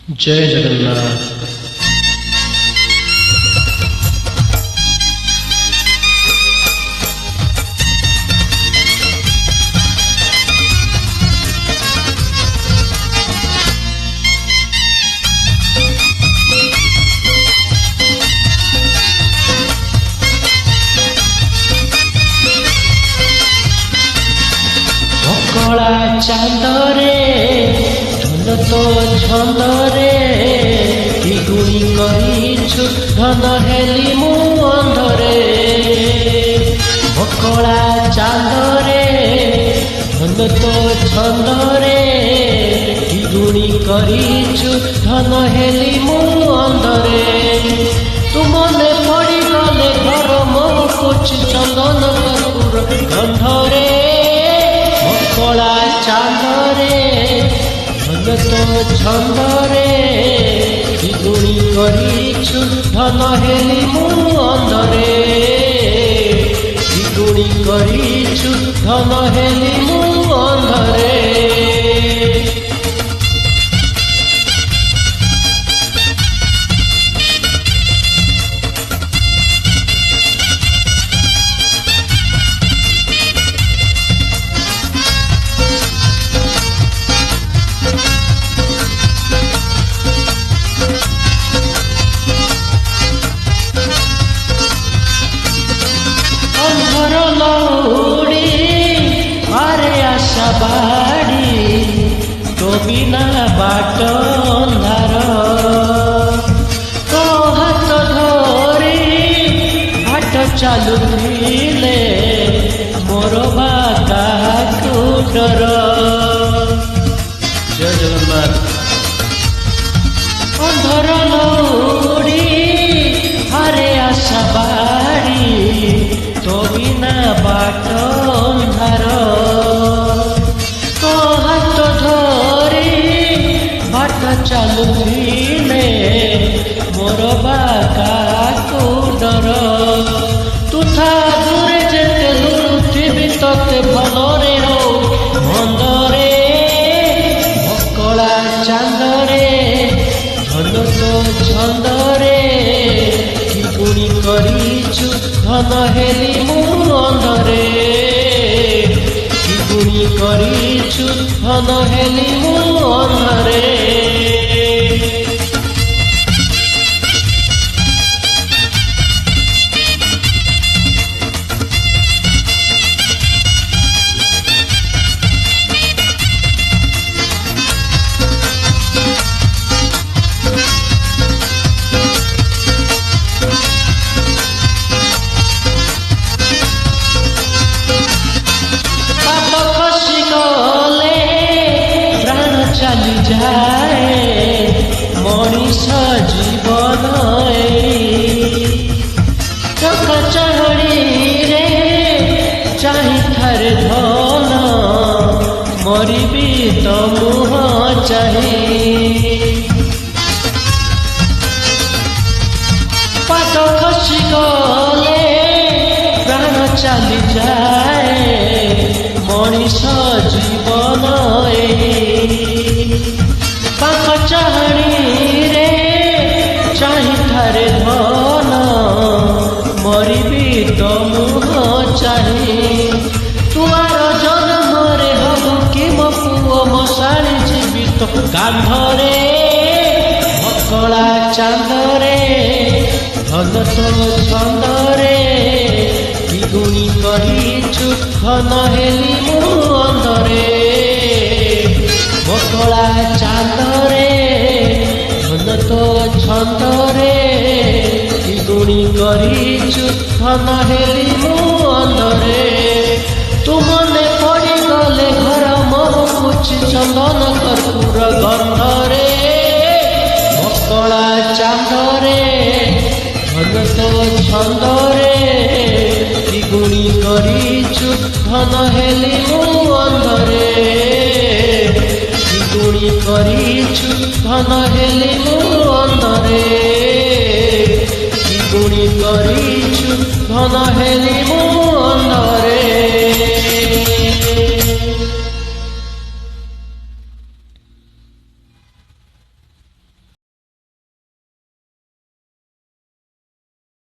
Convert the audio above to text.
जय जगन्नाथ। कला चांदरे धन तो छंदरे गुणी करिछु धन हेली मु अंधरे। कला चांदरे धन तो छंदरे गुणी करिछु धन हेली मु अंधरे। तुमने पड़ी गले घर मोकुच चंदन कपूर गंधरे। कला चांदरे धन तो छंदरे गुणी करिछु धन हेली मु अंधरे। गुणी करिछु धन हेली मु अंधरे। बाड़ी तो बिना बाट अंधार तो हाथ धरी बाट चलुले मोर बाता डर। जय जगन्नाथ। अंधर लौड़ी हरे आशा बाड़ी तो बिना बाट अंधार चलुले मोर बाका को डर। तुथा दूरे जेते लुथिबि तते भलरे हो मंदरे। कला चांदरे धन तो छंदरे गुणी करिछु धन हेली मु अंधरे। गुणी करिछु धन हेली मु अंधरे। चली जाए मनीष जीवन चक चढ़ी रे चाही थारे धन मरबी तो मुह चाही। पाद खसी गले प्राण चली जाए मनीष जीवन पाख चाहणी रे चाही थारे धन मरबी तो मुह चाही। तुआर जन्म रे हबु कि मो पुओ मशाणी जीवित गांधरे। कला चांदरे धन तो छंदरे गुणी करिछु धन हेली मु अंधरे। कला चांदरे धन तो छंदरे गुणी करिछु धन हेली मु अंधरे। तुमने पड़ी गले घर मोकुच चंदन कपूर गंधरे। कला चांदरे धन तो छंदरे गुणी करिछु धन हेली मु अंधरे। गुणी करिछु धन हेली मु अंधरे। गुणी करिछु धन हेली मु अंधरे।